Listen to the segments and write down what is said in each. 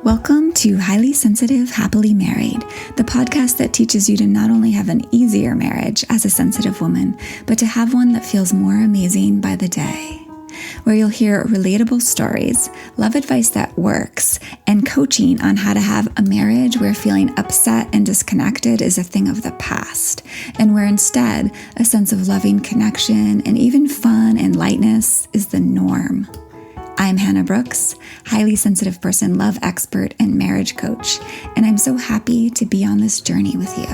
Welcome to Highly Sensitive, Happily Married, the podcast that teaches you to not only have an easier marriage as a sensitive woman, but to have one that feels more amazing by the day. Where you'll hear relatable stories, love advice that works, and coaching on how to have a marriage where feeling upset and disconnected is a thing of the past, and where instead a sense of loving connection and even fun and lightness is the norm. I'm Hannah Brooks, highly sensitive person, love expert, and marriage coach, and I'm so happy to be on this journey with you.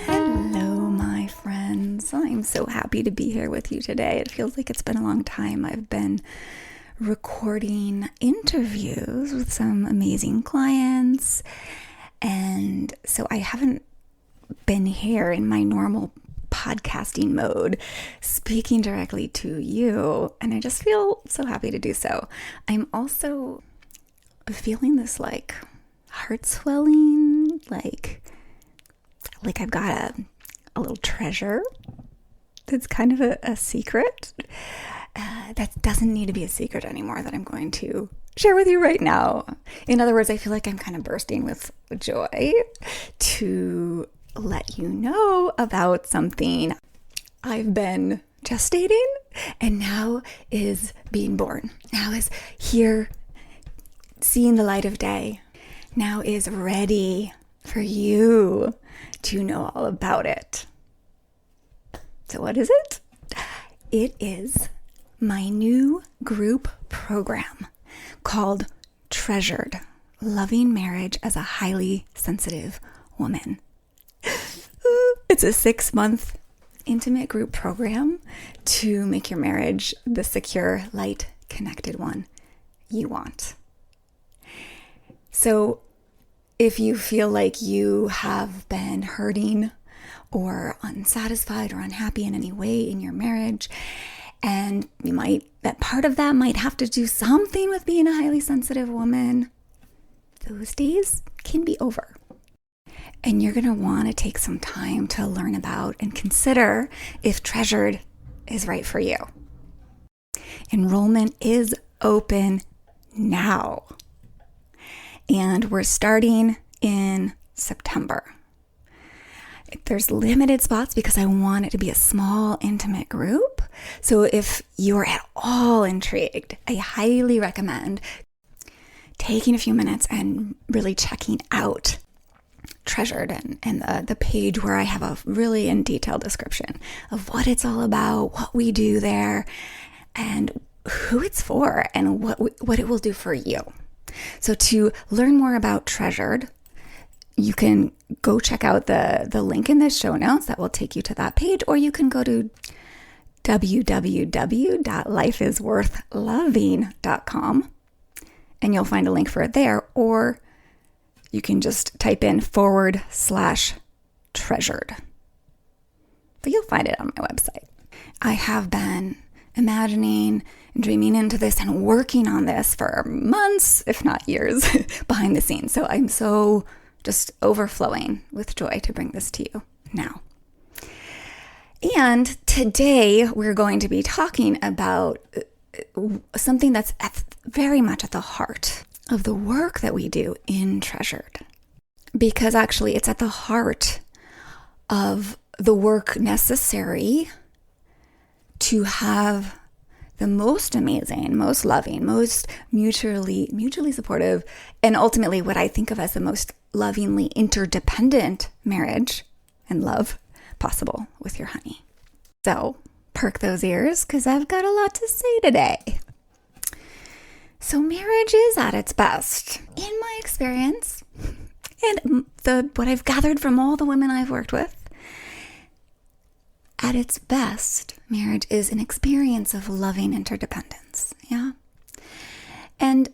Hello, my friends. I'm so happy to be here with you today. It feels like it's been a long time. I've been recording interviews with some amazing clients, and so I haven't been here in my normal podcasting mode, speaking directly to you, and I just feel so happy to do so. I'm also feeling this heart swelling, like I've got a little treasure that's kind of a secret that doesn't need to be a secret anymore that I'm going to share with you right now. In other words, I feel like I'm kind of bursting with joy to let you know about something I've been gestating and now is being born. Now is here, seeing the light of day. Now is ready for you to know all about it. So what is it? It is my new group program called Treasured: Loving Marriage as a Highly Sensitive Woman. It's a 6-month intimate group program to make your marriage the secure, light, connected one you want. So if you feel like you have been hurting or unsatisfied or unhappy in any way in your marriage, and that part of that might have to do something with being a highly sensitive woman, those days can be over. And you're going to want to take some time to learn about and consider if Treasured is right for you. Enrollment is open now. And we're starting in September. There's limited spots because I want it to be a small, intimate group. So if you're at all intrigued, I highly recommend taking a few minutes and really checking out Treasured and the page where I have a really in detailed description of what it's all about, what we do there, and who it's for, and what it will do for you. So to learn more about Treasured, you can go check out the link in the show notes that will take you to that page, or you can go to www.lifeisworthloving.com and you'll find a link for it there, or you can just type in /treasured. But you'll find it on my website. I have been imagining and dreaming into this and working on this for months, if not years, behind the scenes. So I'm so just overflowing with joy to bring this to you now. And today we're going to be talking about something that's very much at the heart of the work that we do in Treasured. Because actually it's at the heart of the work necessary to have the most amazing, most loving, most mutually supportive, and ultimately what I think of as the most lovingly interdependent marriage and love possible with your honey. So perk those ears, because I've got a lot to say today. So marriage is at its best, in my experience, and what I've gathered from all the women I've worked with. At its best, marriage is an experience of loving interdependence, yeah? And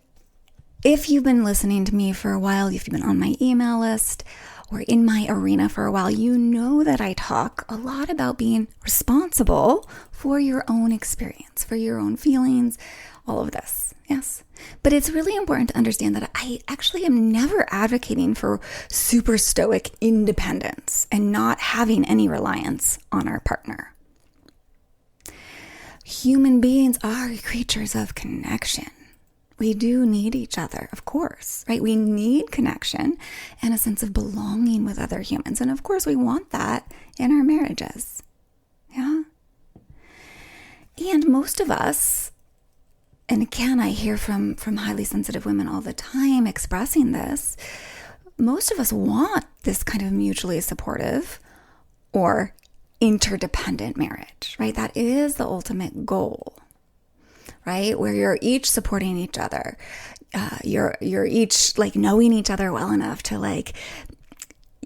if you've been listening to me for a while, if you've been on my email list or in my arena for a while, you know that I talk a lot about being responsible for your own experience, for your own feelings, all of this, yes? But it's really important to understand that I actually am never advocating for super stoic independence and not having any reliance on our partner. human beings are creatures of connection. We do need each other, of course, right? We need connection and a sense of belonging with other humans. And of course, we want that in our marriages. Yeah. And most of us, and again, I hear from highly sensitive women all the time expressing this, most of us want this kind of mutually supportive or interdependent marriage, right? That is the ultimate goal, right? Where you're each supporting each other. You're each like knowing each other well enough to like,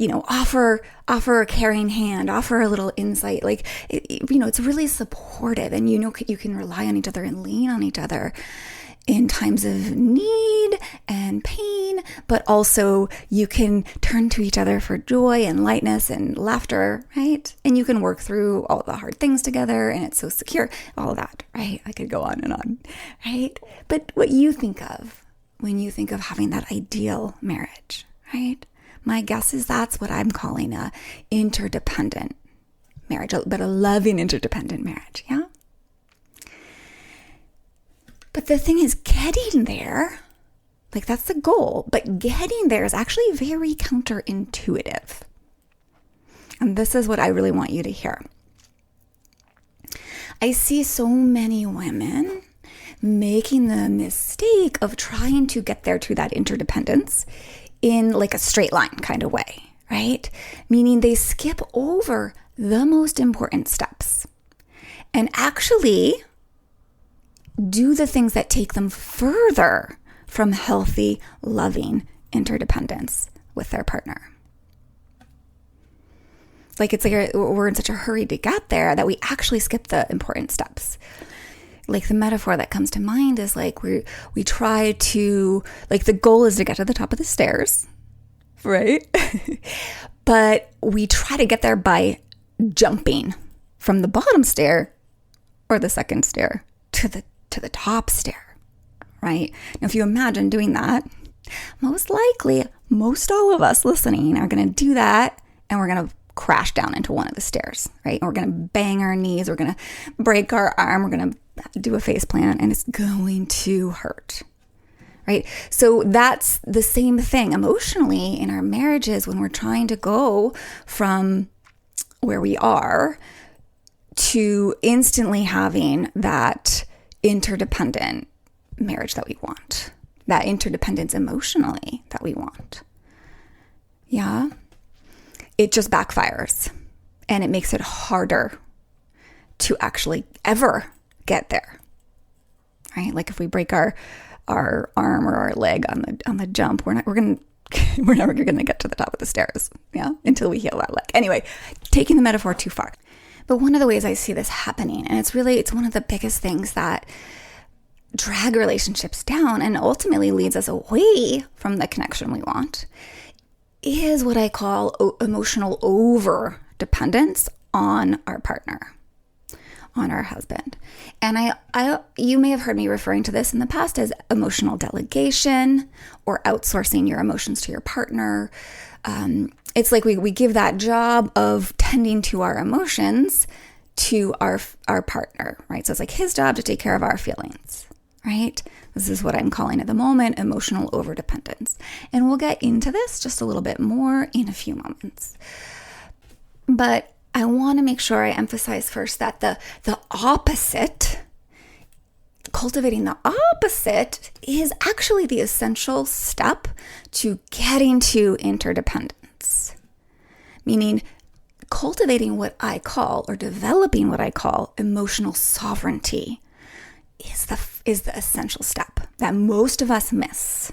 offer a caring hand, offer a little insight. Like, it's really supportive, and you can rely on each other and lean on each other in times of need and pain, but also you can turn to each other for joy and lightness and laughter, right? And you can work through all the hard things together, and it's so secure, all of that, right? I could go on and on, right? But what you think of when you think of having that ideal marriage, right? My guess is that's what I'm calling a interdependent marriage, but a loving interdependent marriage, yeah? But the thing is, getting there, like that's the goal, but getting there is actually very counterintuitive. And this is what I really want you to hear. I see so many women making the mistake of trying to get there to that interdependence in like a straight line kind of way, right? Meaning they skip over the most important steps and actually do the things that take them further from healthy, loving interdependence with their partner. Like it's like we're in such a hurry to get there that we actually skip the important steps. Like the metaphor that comes to mind is like we try to, like the goal is to get to the top of the stairs, right? But we try to get there by jumping from the bottom stair or the second stair to the top stair, right? Now, if you imagine doing that, most likely, most all of us listening are going to do that, and we're going to crash down into one of the stairs, right? We're going to bang our knees, we're going to break our arm, we're going to do a face plant, and it's going to hurt, right? So that's the same thing emotionally in our marriages when we're trying to go from where we are to instantly having that interdependent marriage that we want, that interdependence emotionally that we want. Yeah. It just backfires, and it makes it harder to actually ever get there, right? Like if we break our arm or our leg on the jump, we're never going to get to the top of the stairs, yeah, until we heal that leg. Anyway, taking the metaphor too far. But one of the ways I see this happening, and it's one of the biggest things that drag relationships down and ultimately leads us away from the connection we want, is what I call emotional over dependence on our partner, on our husband. And you may have heard me referring to this in the past as emotional delegation or outsourcing your emotions to your partner. It's like we give that job of tending to our emotions to our partner, right? So it's like his job to take care of our feelings, right? This is what I'm calling at the moment emotional overdependence. And we'll get into this just a little bit more in a few moments. But I want to make sure I emphasize first that the opposite, cultivating the opposite, is actually the essential step to getting to interdependence. Meaning cultivating what I call, or developing what I call, emotional sovereignty is the essential step that most of us miss,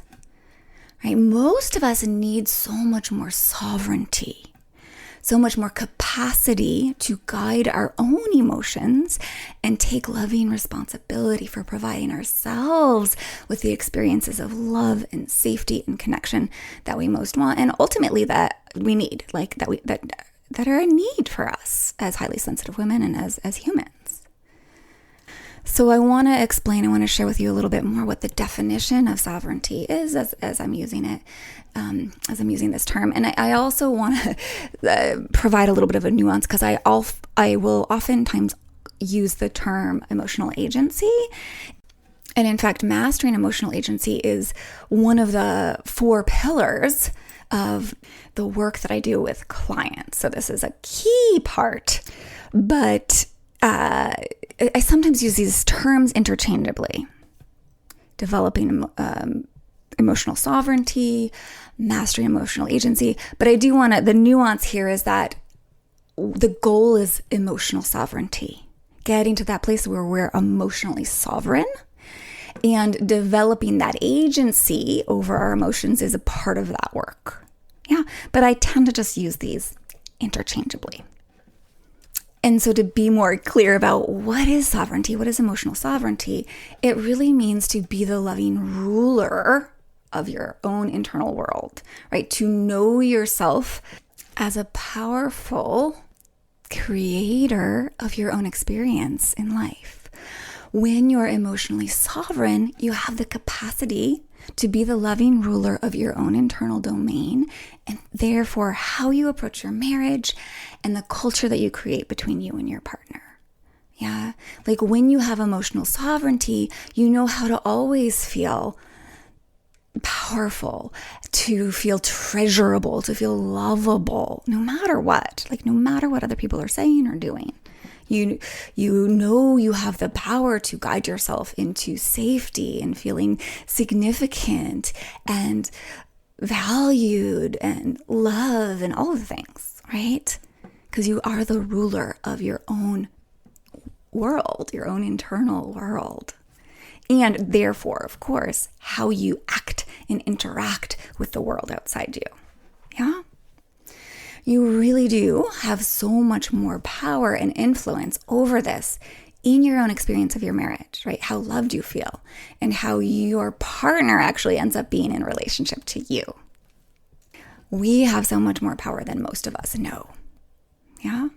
right? Most of us need so much more sovereignty, so much more capacity to guide our own emotions and take loving responsibility for providing ourselves with the experiences of love and safety and connection that we most want, and ultimately that we need, like that are a need for us as highly sensitive women and as humans. So I want to explain, I want to share with you a little bit more what the definition of sovereignty is as I'm using it, as I'm using this term. And I also want to provide a little bit of a nuance, because I will oftentimes use the term emotional agency. And in fact, mastering emotional agency is one of the 4 pillars of the work that I do with clients. So this is a key part, but I sometimes use these terms interchangeably. Developing emotional sovereignty, mastering emotional agency. But I do want to, the nuance here is that the goal is emotional sovereignty, getting to that place where we're emotionally sovereign. And developing that agency over our emotions is a part of that work. Yeah, but I tend to just use these interchangeably. And so to be more clear about what is sovereignty, what is emotional sovereignty, it really means to be the loving ruler of your own internal world, right? To know yourself as a powerful creator of your own experience in life. When you're emotionally sovereign, you have the capacity to be the loving ruler of your own internal domain, and therefore how you approach your marriage and the culture that you create between you and your partner. Yeah, like when you have emotional sovereignty, you know how to always feel powerful, to feel treasurable, to feel lovable, no matter what, like no matter what other people are saying or doing. You know you have the power to guide yourself into safety and feeling significant and valued and love and all of the things, right? Because you are the ruler of your own world, your own internal world. And therefore, of course, how you act and interact with the world outside you. Yeah? You really do have so much more power and influence over this in your own experience of your marriage, right? How loved you feel and how your partner actually ends up being in relationship to you. We have so much more power than most of us know. Yeah?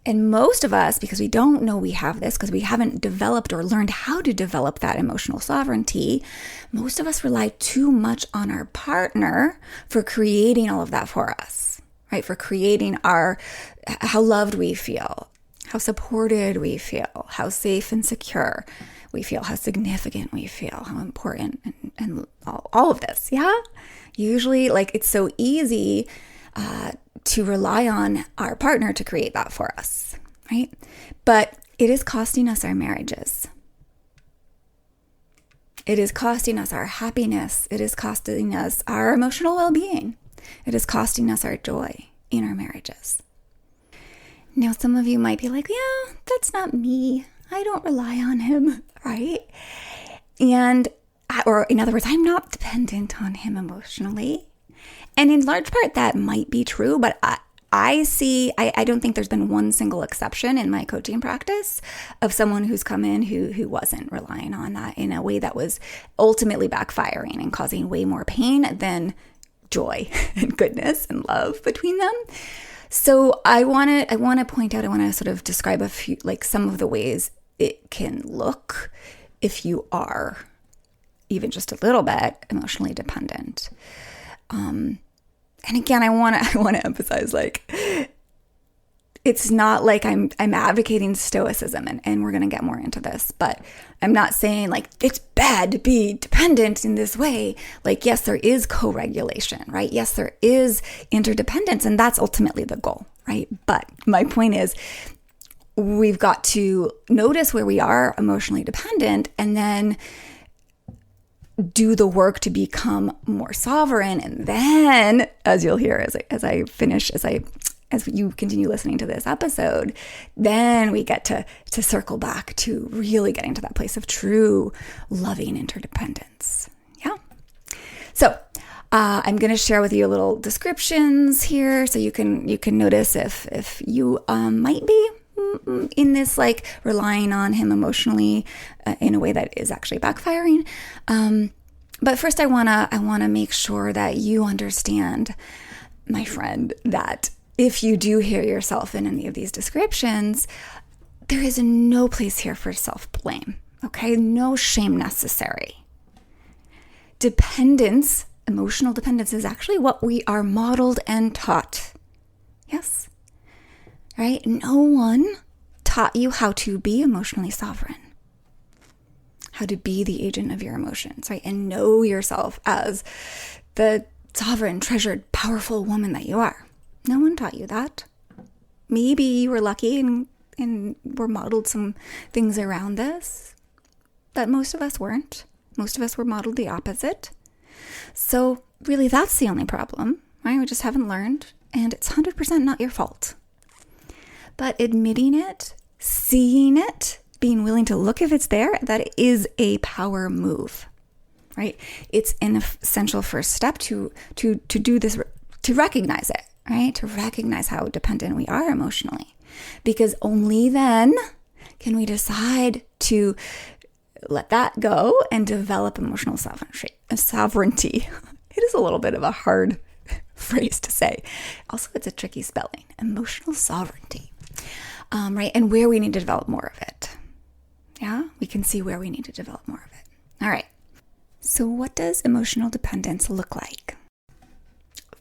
And most of us, because we don't know we have this, because we haven't developed or learned how to develop that emotional sovereignty, most of us rely too much on our partner for creating all of that for us. Right, for creating how loved we feel, how supported we feel, how safe and secure we feel, how significant we feel, how important, and all of this, yeah? Usually, like, it's so easy to rely on our partner to create that for us, right? But it is costing us our marriages. It is costing us our happiness. It is costing us our emotional well-being. It is costing us our joy in our marriages. Now, some of you might be like, yeah, that's not me. I don't rely on him, right? Or in other words, I'm not dependent on him emotionally. And in large part, that might be true, but I don't think there's been one single exception in my coaching practice of someone who's come in who wasn't relying on that in a way that was ultimately backfiring and causing way more pain than joy and goodness and love between them. So I want to point out, I want to sort of describe a few, like some of the ways it can look if you are even just a little bit emotionally dependent. And again, I want to emphasize, like, it's not like I'm advocating stoicism, and we're going to get more into this, but I'm not saying like it's bad to be dependent in this way. Like, yes, there is co-regulation, right? Yes, there is interdependence, and that's ultimately the goal, right? But my point is, we've got to notice where we are emotionally dependent and then do the work to become more sovereign. And then, as you'll hear as you continue listening to this episode, then we get to circle back to really getting to that place of true loving interdependence. Yeah. So I'm going to share with you a little descriptions here, so you can notice if you might be in this, like, relying on him emotionally in a way that is actually backfiring. But first, I wanna make sure that you understand, my friend, that if you do hear yourself in any of these descriptions, there is no place here for self-blame, okay? No shame necessary. Dependence, emotional dependence, is actually what we are modeled and taught. Yes? Right? No one taught you how to be emotionally sovereign? How to be the agent of your emotions, right? And know yourself as the sovereign, treasured, powerful woman that you are. No one taught you that. Maybe you were lucky and were modeled some things around this, but most of us weren't. Most of us were modeled the opposite. So really, that's the only problem, right? We just haven't learned, and it's 100% not your fault. But admitting it, seeing it, being willing to look if it's there, that is a power move, right? It's an essential first step to do this, to recognize it, right? To recognize how dependent we are emotionally, because only then can we decide to let that go and develop emotional sovereignty. It is a little bit of a hard phrase to say. Also, it's a tricky spelling, emotional sovereignty, right? And where we need to develop more of it. Yeah, we can see where we need to develop more of it. All right. So what does emotional dependence look like?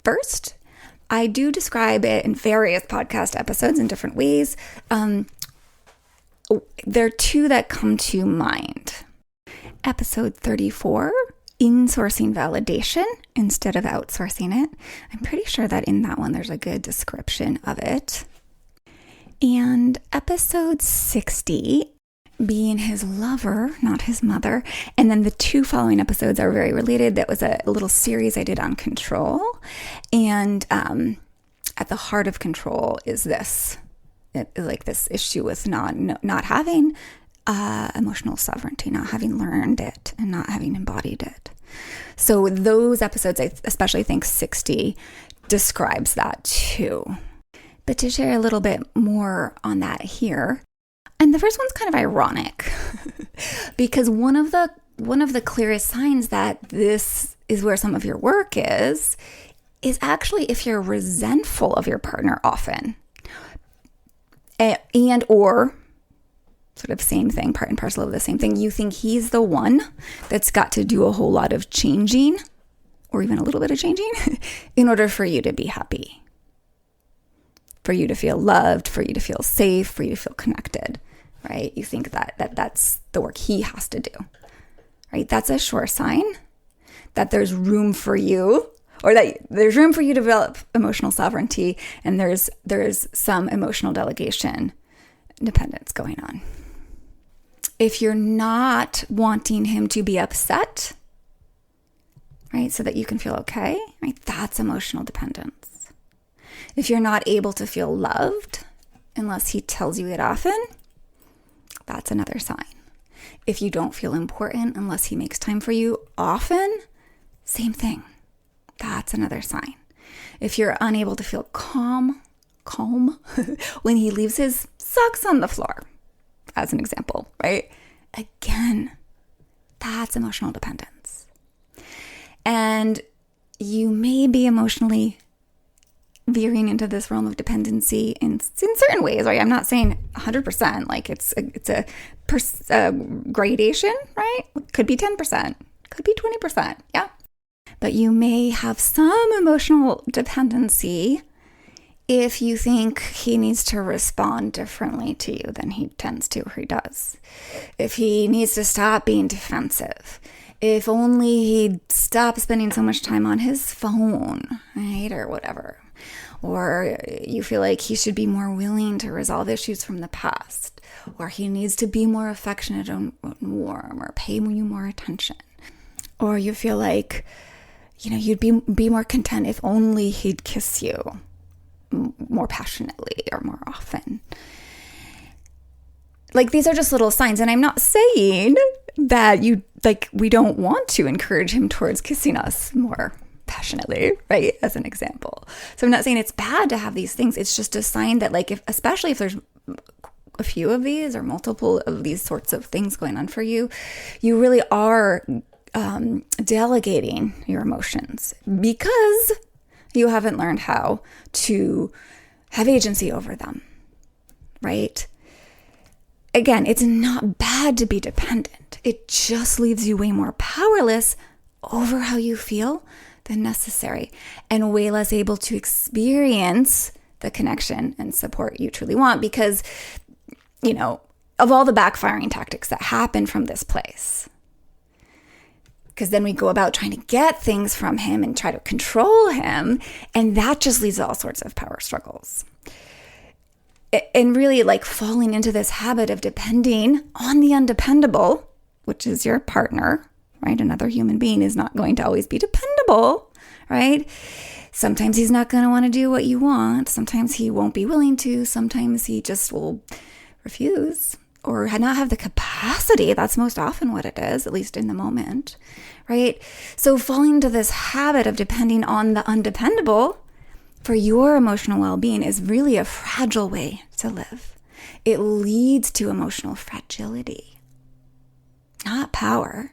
First, I do describe it in various podcast episodes in different ways. There are two that come to mind. Episode 34, insourcing validation instead of outsourcing it. I'm pretty sure that in that one there's a good description of it. And episode 60, being his lover, not his mother. And then the two following episodes are very related. That was a little series I did on control. And at the heart of control is this. Like this issue with not having emotional sovereignty, not having learned it and not having embodied it. So those episodes, I especially think 60 describes that too. But to share a little bit more on that here, and the first one's kind of ironic because one of the clearest signs that this is where some of your work is actually if you're resentful of your partner often. And or sort of same thing, part and parcel of the same thing. You think he's the one that's got to do a whole lot of changing or even a little bit of changing in order for you to be happy, for you to feel loved, for you to feel safe, for you to feel connected, right? You think that's the work he has to do, right? That's a sure sign that there's room for you, or that there's room for you to develop emotional sovereignty, and there's some emotional delegation dependence going on. If you're not wanting him to be upset, right, so that you can feel okay, right, that's emotional dependence. If you're not able to feel loved unless he tells you it often, that's another sign. If you don't feel important unless he makes time for you often, same thing. That's another sign. If you're unable to feel calm when he leaves his socks on the floor, as an example, right? Again, that's emotional dependence. And you may be emotionally veering into this realm of dependency in certain ways, right? I'm not saying 100%, like it's a gradation, right? Could be 10%, could be 20%, yeah. But you may have some emotional dependency if you think he needs to respond differently to you than he tends to or he does. If he needs to stop being defensive. If only he'd stop spending so much time on his phone, right? Or whatever. Or you feel like he should be more willing to resolve issues from the past. Or he needs to be more affectionate and warm or pay you more attention. Or you feel like, you'd be more content if only he'd kiss you more passionately or more often. Like, these are just little signs. And I'm not saying that we don't want to encourage him towards kissing us more passionately, right? As an example. So I'm not saying it's bad to have these things. It's just a sign that, especially if there's a few of these or multiple of these sorts of things going on for you, you really are delegating your emotions because you haven't learned how to have agency over them, right? Again, it's not bad to be dependent. It just leaves you way more powerless over how you feel than necessary and way less able to experience the connection and support you truly want, because of all the backfiring tactics that happen from this place. Because then we go about trying to get things from him and try to control him. And that just leads to all sorts of power struggles. And really like falling into this habit of depending on the undependable, which is your partner, right? Another human being is not going to always be dependable, right? Sometimes he's not going to want to do what you want. Sometimes he won't be willing to. Sometimes he just will refuse or not have the capacity. That's most often what it is, at least in the moment, right? So falling into this habit of depending on the undependable for your emotional well-being is really a fragile way to live. It leads to emotional fragility, not power,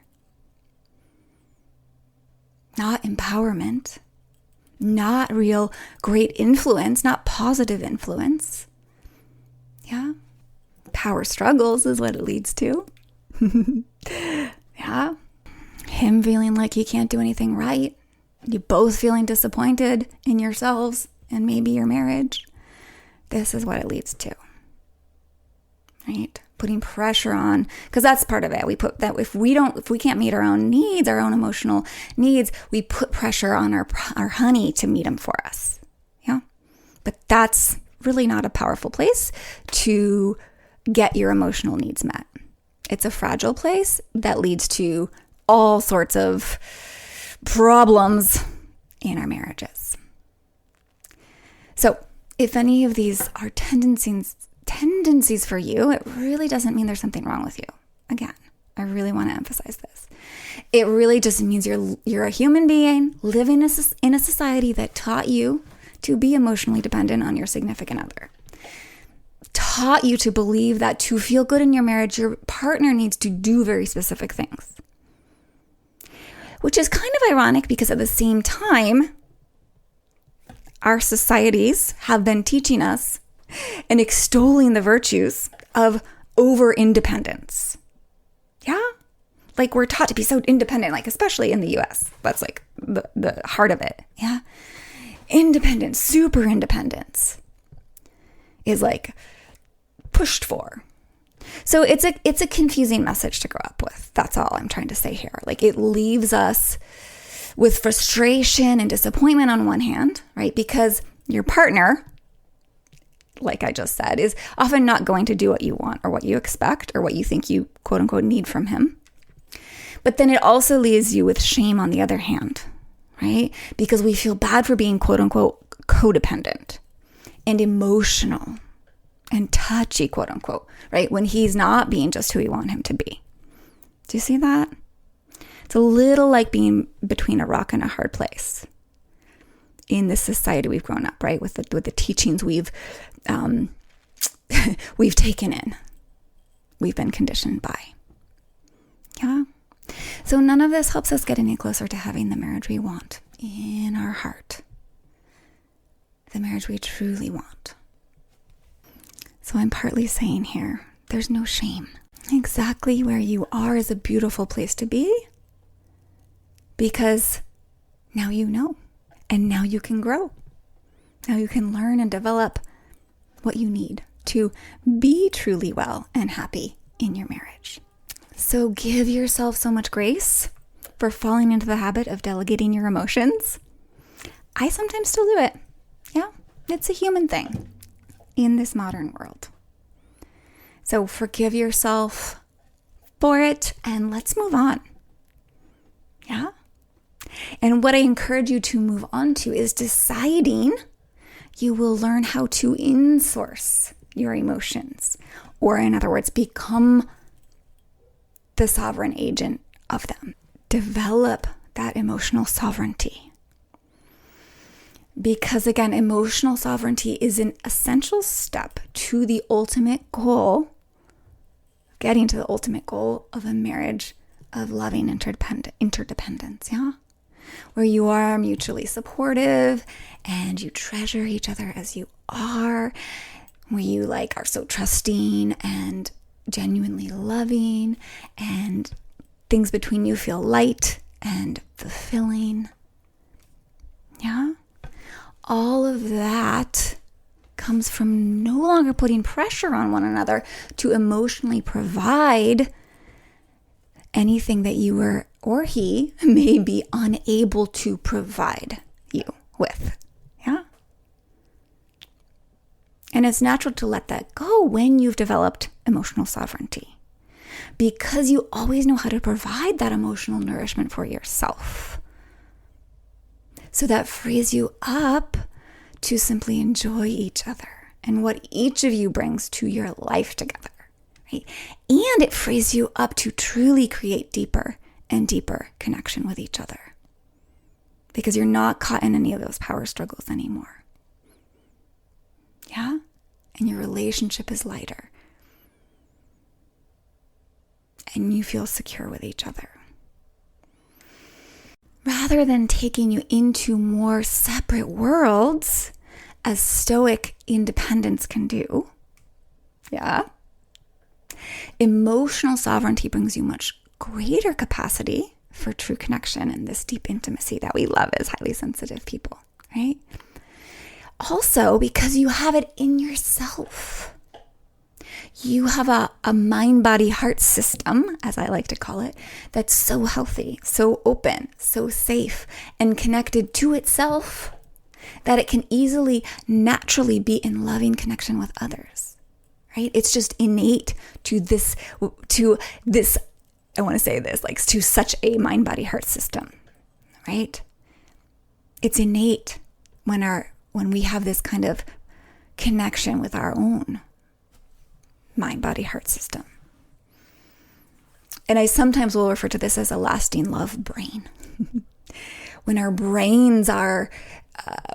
not empowerment, not real great influence, not positive influence. Yeah. Power struggles is what it leads to. Yeah. Him feeling like he can't do anything right. You both feeling disappointed in yourselves and maybe your marriage. This is what it leads to. Right? Putting pressure on, because that's part of it. We put that if we can't meet our own needs, our own emotional needs, we put pressure on our honey to meet them for us. Yeah. But that's really not a powerful place to get your emotional needs met. It's a fragile place that leads to all sorts of problems in our marriages. So if any of these are tendencies for you, it really doesn't mean there's something wrong with you. Again, I really want to emphasize this. It really just means you're a human being living in a society that taught you to be emotionally dependent on your significant other. Taught you to believe that to feel good in your marriage, your partner needs to do very specific things. Which is kind of ironic because at the same time, our societies have been teaching us and extolling the virtues of over-independence. Yeah? Like we're taught to be so independent, like especially in the US. That's like the heart of it. Yeah? Independence, super independence is like pushed for. So it's a confusing message to grow up with. That's all I'm trying to say here. Like it leaves us with frustration and disappointment on one hand, right? Because your partner, like I just said, is often not going to do what you want or what you expect or what you think you quote unquote need from him. But then it also leaves you with shame on the other hand, right? Because we feel bad for being quote unquote codependent and emotional and touchy, quote unquote, right? When he's not being just who we want him to be. Do you see that? It's a little like being between a rock and a hard place in this society we've grown up, right? With the teachings we've taken in, we've been conditioned by. Yeah. So none of this helps us get any closer to having the marriage we want in our heart, the marriage we truly want. So I'm partly saying here, there's no shame. Exactly where you are is a beautiful place to be because now you know and now you can grow. Now you can learn and develop what you need to be truly well and happy in your marriage. So give yourself so much grace for falling into the habit of delegating your emotions. I sometimes still do it. Yeah, it's a human thing in this modern world. So forgive yourself for it and let's move on. Yeah? And what I encourage you to move on to is deciding you will learn how to insource your emotions, or in other words, become the sovereign agent of them. Develop that emotional sovereignty. Because again, emotional sovereignty is an essential step to the ultimate goal, getting to the ultimate goal of a marriage of loving interdependence, yeah? Where you are mutually supportive and you treasure each other as you are, where you are so trusting and genuinely loving and things between you feel light and fulfilling. Yeah? All of that comes from no longer putting pressure on one another to emotionally provide anything that you or he may be unable to provide you with. Yeah. And it's natural to let that go when you've developed emotional sovereignty, because you always know how to provide that emotional nourishment for yourself. So that frees you up to simply enjoy each other and what each of you brings to your life together, right? And it frees you up to truly create deeper and deeper connection with each other, because you're not caught in any of those power struggles anymore. Yeah? And your relationship is lighter. And you feel secure with each other. Rather than taking you into more separate worlds, as stoic independence can do, yeah, emotional sovereignty brings you much greater capacity for true connection and this deep intimacy that we love as highly sensitive people, right? Also, because you have it in yourself. You have a mind-body-heart system, as I like to call it, that's so healthy, so open, so safe, and connected to itself that it can easily, naturally be in loving connection with others, right? It's just innate to this, I want to say this, like to such a mind-body-heart system, right? It's innate when we have this kind of connection with our own mind, body, heart system. And I sometimes will refer to this as a lasting love brain. When our brains are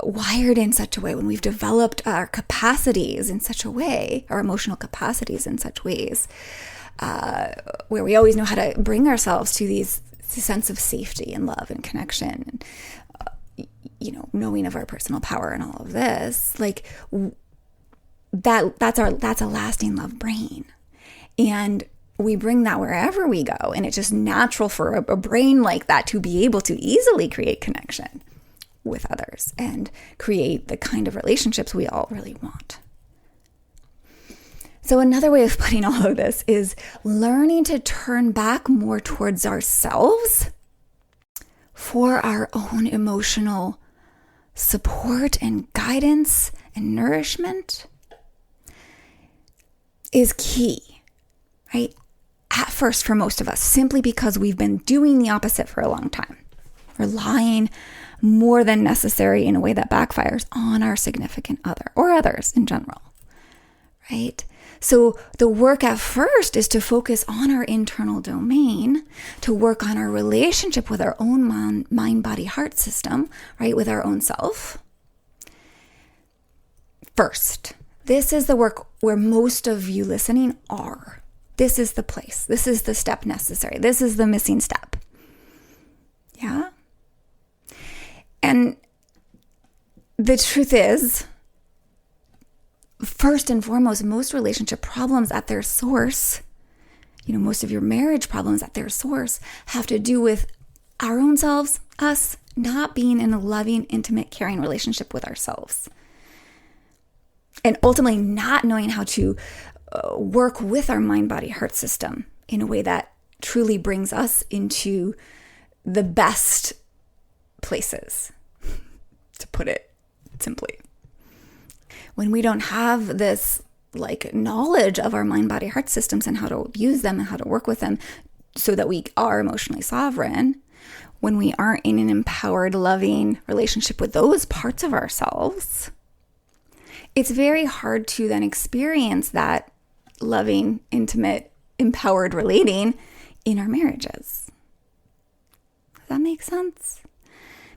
wired in such a way, when we've developed our capacities in such a way, our emotional capacities in such ways, where we always know how to bring ourselves to this sense of safety and love and connection, and, knowing of our personal power and all of this, like that's a lasting love brain. And we bring that wherever we go. And it's just natural for a brain like that to be able to easily create connection with others and create the kind of relationships we all really want. So another way of putting all of this is learning to turn back more towards ourselves for our own emotional support and guidance and nourishment is key, right? At first, for most of us, simply because we've been doing the opposite for a long time, relying more than necessary in a way that backfires on our significant other or others in general, right? So the work at first is to focus on our internal domain, to work on our relationship with our own mind, body, heart system, right? With our own self. First, this is the work where most of you listening are. This is the place. This is the step necessary. This is the missing step. Yeah? And the truth is, first and foremost, most relationship problems at their source, most of your marriage problems at their source have to do with our own selves, us, not being in a loving, intimate, caring relationship with ourselves. And ultimately not knowing how to work with our mind, body, heart system in a way that truly brings us into the best places, to put it simply. When we don't have this knowledge of our mind, body, heart systems and how to use them and how to work with them so that we are emotionally sovereign, when we aren't in an empowered, loving relationship with those parts of ourselves, it's very hard to then experience that loving, intimate, empowered relating in our marriages. Does that make sense?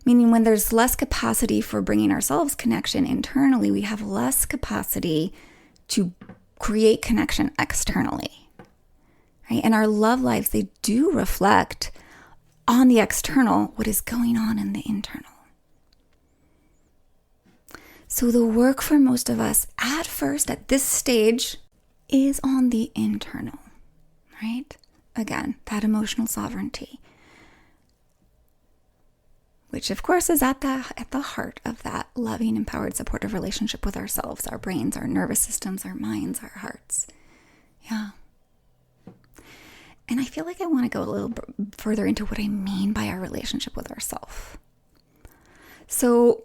Meaning when there's less capacity for bringing ourselves connection internally, we have less capacity to create connection externally, right? And our love lives, they do reflect on the external what is going on in the internal. So the work for most of us at first, at this stage, is on the internal, right? Again, that emotional sovereignty. which of course is at the heart of that loving, empowered, supportive relationship with ourselves, our brains, our nervous systems, our minds, our hearts. Yeah. And I feel like I want to go a little further into what I mean by our relationship with ourselves. So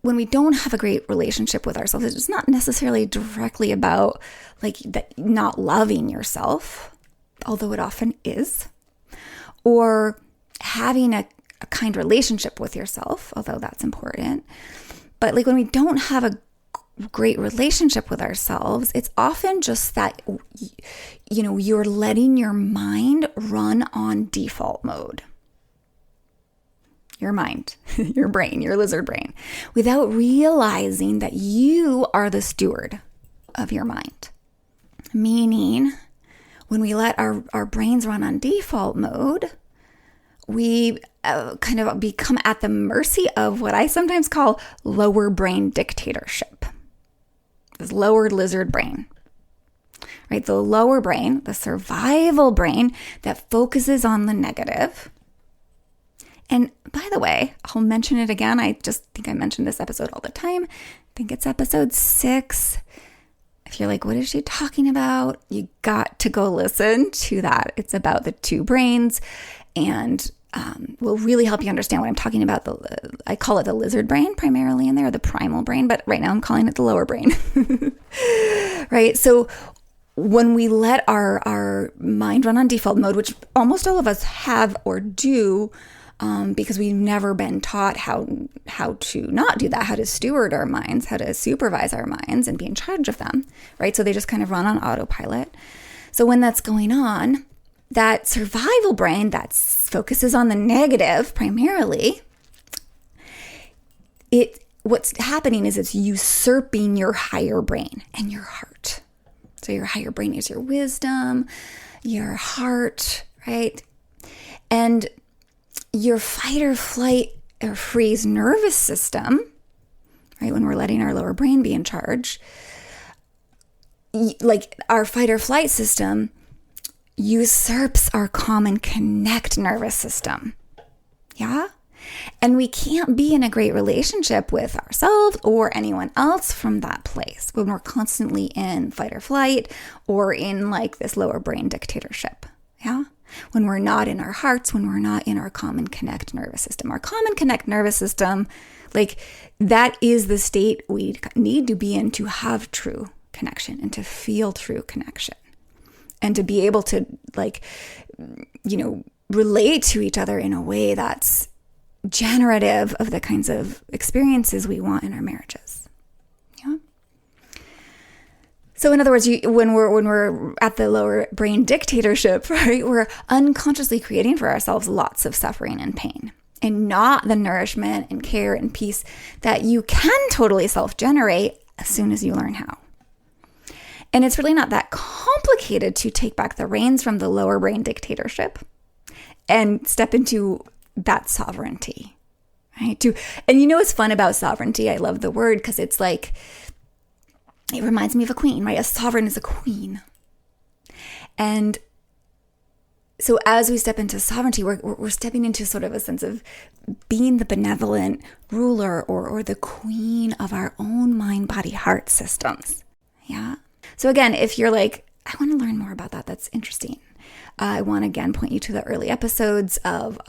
when we don't have a great relationship with ourselves, it's not necessarily directly about like that not loving yourself, although it often is, or having a kind relationship with yourself, although that's important. But like when we don't have a great relationship with ourselves, it's often just that, you know, you're letting your mind run on default mode. Your mind, your brain, your lizard brain, without realizing that you are the steward of your mind. Meaning, when we let our brains run on default mode, we kind of become at the mercy of what I sometimes call lower brain dictatorship. This lower lizard brain, right? The lower brain, the survival brain that focuses on the negative. And by the way, I'll mention it again. I just think I mention this episode all the time. I think it's episode 6. If you're like, what is she talking about? You got to go listen to that. It's about the two brains and will really help you understand what I'm talking about. I call it the lizard brain primarily in there, the primal brain, but right now I'm calling it the lower brain. Right? So when we let our mind run on default mode, which almost all of us have or do, because we've never been taught how to not do that, how to steward our minds, how to supervise our minds and be in charge of them, right? So they just kind of run on autopilot. So when that's going on, that survival brain that focuses on the negative primarily, what's happening is it's usurping your higher brain and your heart. So your higher brain is your wisdom, your heart, right? And your fight or flight or freeze nervous system, right? When we're letting our lower brain be in charge, like our fight or flight system usurps our calm and connect nervous system. Yeah? And we can't be in a great relationship with ourselves or anyone else from that place when we're constantly in fight or flight or in like this lower brain dictatorship. Yeah? When we're not in our hearts, when we're not in our calm and connect nervous system. Our calm and connect nervous system, like that is the state we need to be in to have true connection and to feel true connection and to be able to like, you know, relate to each other in a way that's generative of the kinds of experiences we want in our marriages. Yeah. So in other words, when we're at the lower brain dictatorship, right, we're unconsciously creating for ourselves lots of suffering and pain, and not the nourishment and care and peace that you can totally self-generate as soon as you learn how. And it's really not that complicated to take back the reins from the lower brain dictatorship and step into that sovereignty, right? And you know what's fun about sovereignty? I love the word because it's like, it reminds me of a queen, right? A sovereign is a queen. And so as we step into sovereignty, we're stepping into sort of a sense of being the benevolent ruler or the queen of our own mind, body, heart systems. Yeah. So again, if you're like, I want to learn more about that, that's interesting. I want to again point you to the early episodes of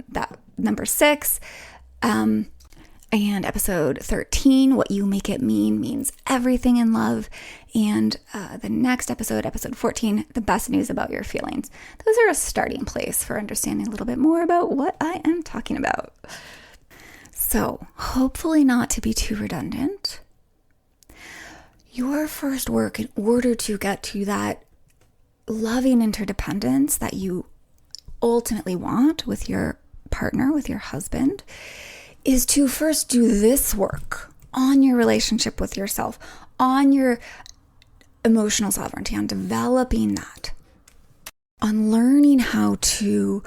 that number 6. And episode 13, What You Make It Mean Means Everything in Love. And the next episode, episode 14, The Best News About Your Feelings. Those are a starting place for understanding a little bit more about what I am talking about. So, hopefully not to be too redundant, your first work in order to get to that loving interdependence that you ultimately want with your partner, with your husband, is to first do this work on your relationship with yourself, on your emotional sovereignty, on developing that, on learning how to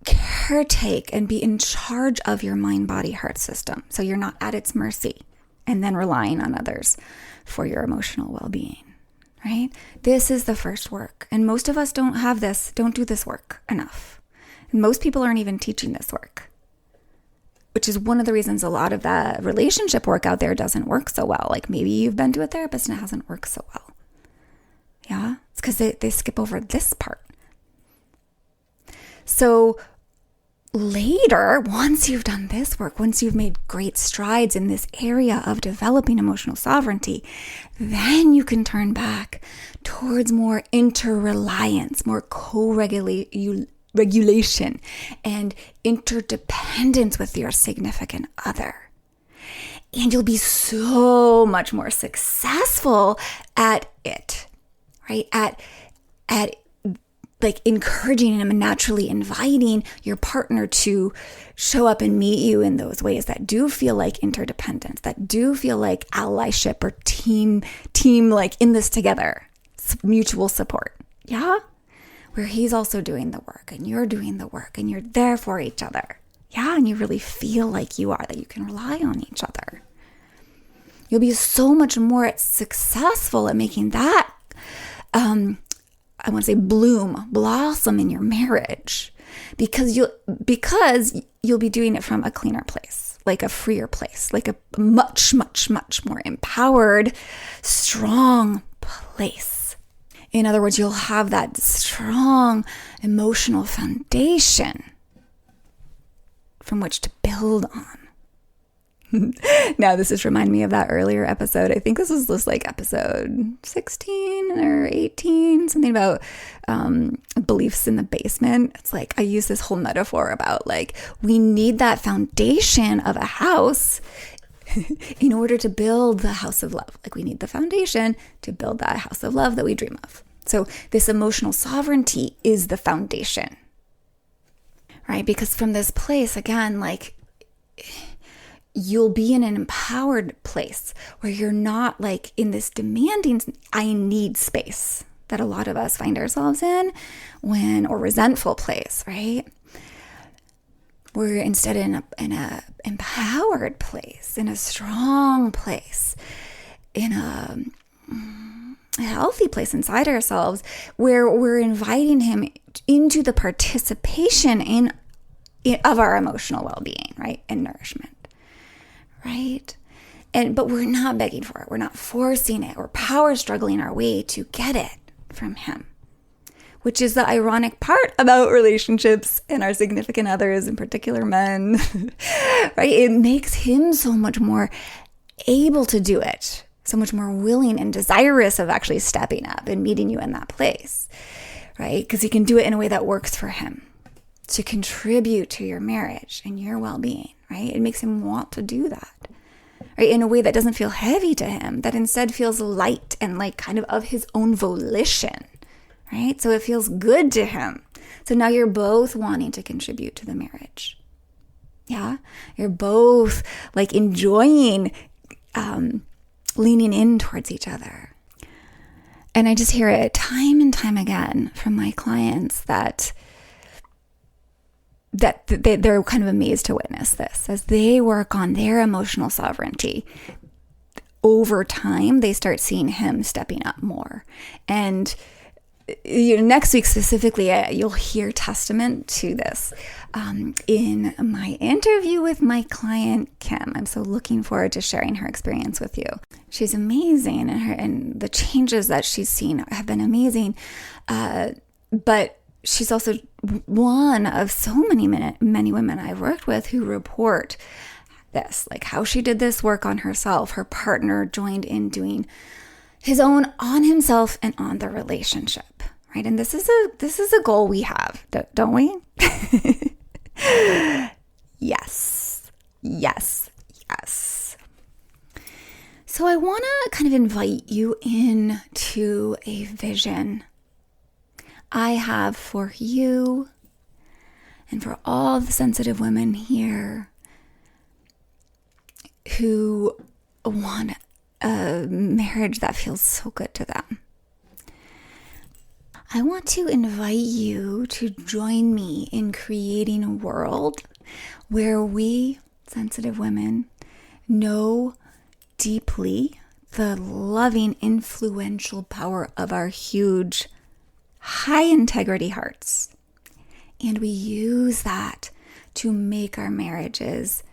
caretake and be in charge of your mind, body, heart system. So you're not at its mercy and then relying on others for your emotional well-being, right? This is the first work. And most of us don't do this work enough. Most people aren't even teaching this work, which is one of the reasons a lot of that relationship work out there doesn't work so well. Like maybe you've been to a therapist and it hasn't worked so well. Yeah, it's because they skip over this part. So later, once you've done this work, once you've made great strides in this area of developing emotional sovereignty, then you can turn back towards more interreliance, more co-regulation, and interdependence with your significant other. And you'll be so much more successful at it, right? At like encouraging and naturally inviting your partner to show up and meet you in those ways that do feel like interdependence, that do feel like allyship or team like in this together, mutual support. Yeah? Where he's also doing the work and you're doing the work and you're there for each other. Yeah? And you really feel like you are, that you can rely on each other. You'll be so much more successful at making that, I want to say blossom in your marriage, because you'll be doing it from a cleaner place, like a freer place, like a much, much, much more empowered, strong place. In other words, you'll have that strong emotional foundation from which to build on. Now, this just reminded me of that earlier episode. I think this was just like episode 16 or 18, something about beliefs in the basement. It's like I use this whole metaphor about like we need that foundation of a house in order to build the house of love. Like we need the foundation to build that house of love that we dream of. So this emotional sovereignty is the foundation, right? Because from this place, again, like you'll be in an empowered place where you're not like in this demanding, I need space that a lot of us find ourselves in or resentful place, right? We're instead in a empowered place, in a strong place, in a healthy place inside ourselves where we're inviting him into the participation of our emotional well-being, right? And nourishment. Right? But we're not begging for it. We're not forcing it. We're power struggling our way to get it from him, which is the ironic part about relationships and our significant others, in particular men, right? It makes him so much more able to do it, so much more willing and desirous of actually stepping up and meeting you in that place, right? Because he can do it in a way that works for him to contribute to your marriage and your well-being. Right? It makes him want to do that, right? In a way that doesn't feel heavy to him, that instead feels light and like kind of his own volition, right? So it feels good to him. So now you're both wanting to contribute to the marriage. Yeah? You're both like enjoying leaning in towards each other. And I just hear it time and time again from my clients that they're kind of amazed to witness this as they work on their emotional sovereignty. Over time, they start seeing him stepping up more. And next week specifically, you'll hear testament to this in my interview with my client, Kim. I'm so looking forward to sharing her experience with you. She's amazing, and the changes that she's seen have been amazing. But she's also one of so many women I've worked with who report this, like how she did this work on herself. Her partner joined in doing his own on himself and on the relationship, right? And this is a goal we have, don't we? Yes. So I want to kind of invite you into a vision I have for you and for all the sensitive women here who want a marriage that feels so good to them. I want to invite you to join me in creating a world where we, sensitive women, know deeply the loving, influential power of our huge high integrity hearts, And we use that to make our marriages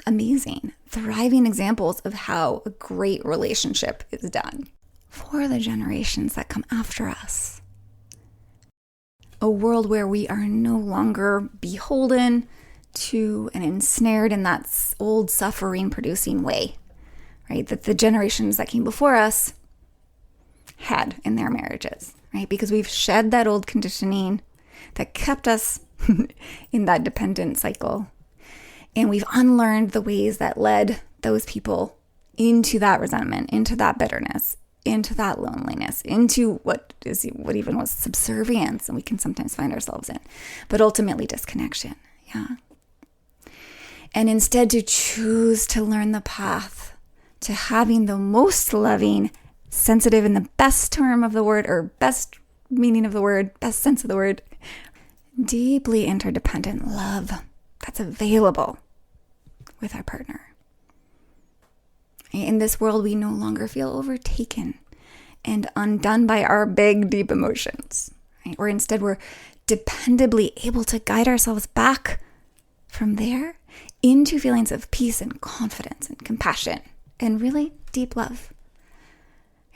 amazing, thriving examples of how a great relationship is done for the generations that come after us. A world where we are no longer beholden to and ensnared in that old suffering-producing way, right? That the generations that came before us had in their marriages, right? Because we've shed that old conditioning that kept us in that dependent cycle. And we've unlearned the ways that led those people into that resentment, into that bitterness, into that loneliness, into what even was subservience, and we can sometimes find ourselves in, but ultimately disconnection. Yeah. And instead to choose to learn the path to having the most loving, sensitive in the best term of the word, or best meaning of the word, best sense of the word, deeply interdependent love that's available with our partner. In this world, we no longer feel overtaken and undone by our big, deep emotions, right? Or instead, we're dependably able to guide ourselves back from there into feelings of peace and confidence and compassion and really deep love,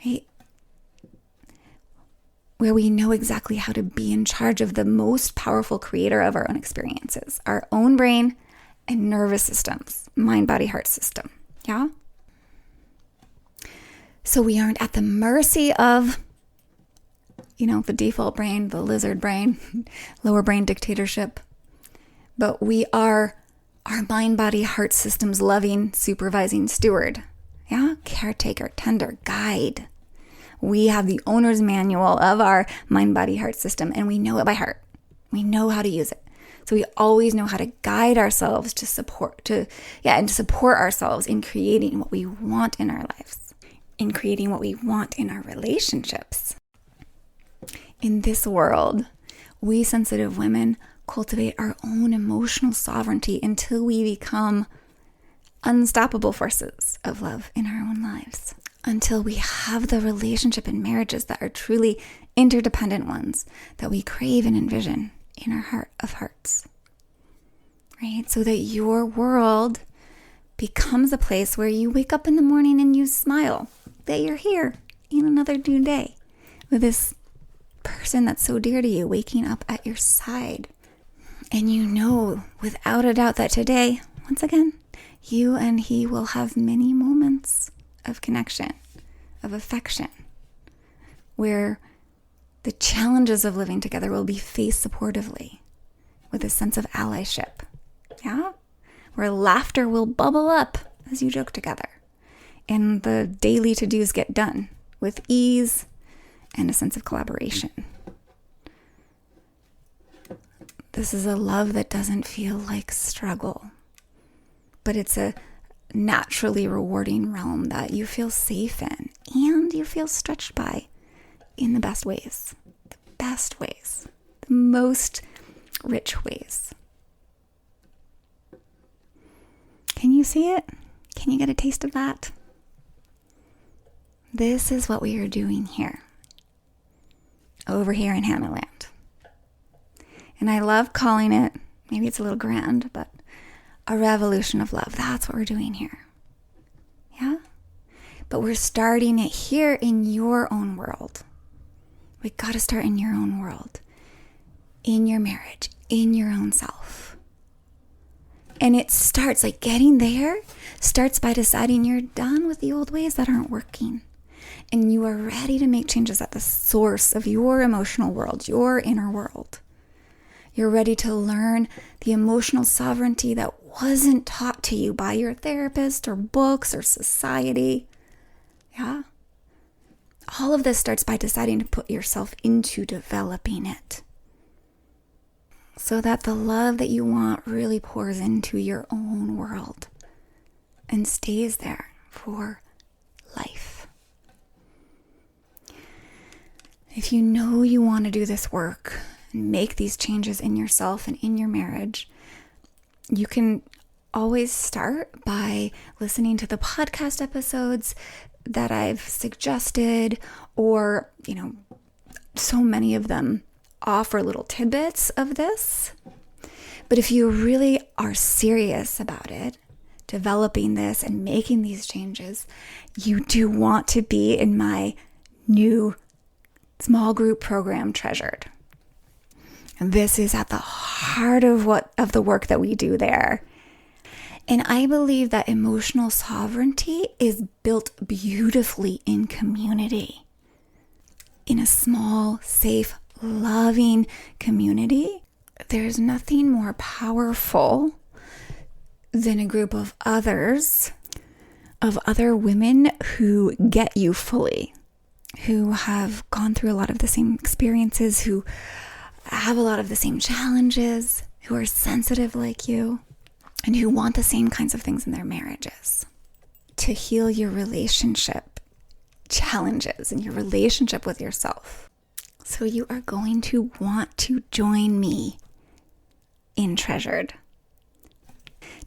right? Where we know exactly how to be in charge of the most powerful creator of our own experiences, our own brain and nervous systems, mind, body, heart system. Yeah? So we aren't at the mercy of, the default brain, the lizard brain, lower brain dictatorship, but we are our mind, body, heart system's loving, supervising steward. Yeah? Caretaker, tender, guide. We have the owner's manual of our mind, body, heart system, and we know it by heart. We know how to use it. So we always know how to guide ourselves to support ourselves in creating what we want in our lives, in creating what we want in our relationships. In this world, we sensitive women cultivate our own emotional sovereignty until we become unstoppable forces of love in our own lives. Until we have the relationship and marriages that are truly interdependent ones that we crave and envision in our heart of hearts, right? So that your world becomes a place where you wake up in the morning and you smile that you're here in another new day with this person that's so dear to you waking up at your side. And you know without a doubt that today, once again, you and he will have many moments of connection, of affection, where the challenges of living together will be faced supportively with a sense of allyship, yeah? Where laughter will bubble up as you joke together, and the daily to-dos get done with ease and a sense of collaboration. This is a love that doesn't feel like struggle, but it's a naturally rewarding realm that you feel safe in and you feel stretched by in the best ways, the most rich ways. Can you see it? Can you get a taste of that? This is what we are doing here, over here in Hannah Land. And I love calling it, maybe it's a little grand, but a revolution of love. That's what we're doing here. Yeah? But we're starting it here in your own world. We got to start in your own world, in your marriage, in your own self. And it starts, like getting there, starts by deciding you're done with the old ways that aren't working. And you are ready to make changes at the source of your emotional world, your inner world. You're ready to learn the emotional sovereignty that wasn't taught to you by your therapist or books or society. Yeah? All of this starts by deciding to put yourself into developing it, so that the love that you want really pours into your own world and stays there for life. If you know you want to do this work and make these changes in yourself and in your marriage, you can always start by listening to the podcast episodes that I've suggested, or, so many of them offer little tidbits of this. But if you really are serious about it, developing this and making these changes, you do want to be in my new small group program, Treasured. And this is at the heart of the work that we do there. And I believe that emotional sovereignty is built beautifully in community. In a small, safe, loving community, there's nothing more powerful than a group of other women who get you fully, who have gone through a lot of the same experiences, who have a lot of the same challenges, who are sensitive like you, and who want the same kinds of things in their marriages. To heal your relationship challenges and your relationship with yourself. So you are going to want to join me in Treasured.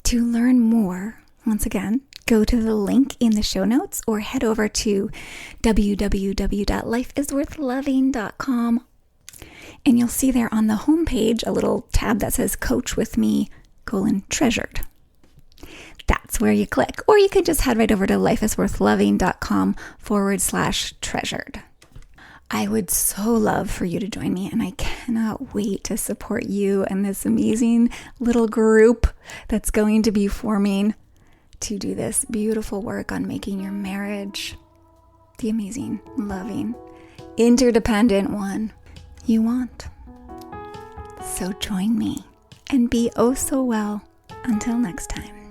To learn more, once again, go to the link in the show notes or head over to www.lifeisworthloving.com, and you'll see there on the homepage a little tab that says Coach with Me, Treasured. That's where you click. Or you could just head right over to lifeisworthloving.com/treasured. I would so love for you to join me, and I cannot wait to support you and this amazing little group that's going to be forming to do this beautiful work on making your marriage the amazing, loving, interdependent one you want. So join me and be oh so well until next time.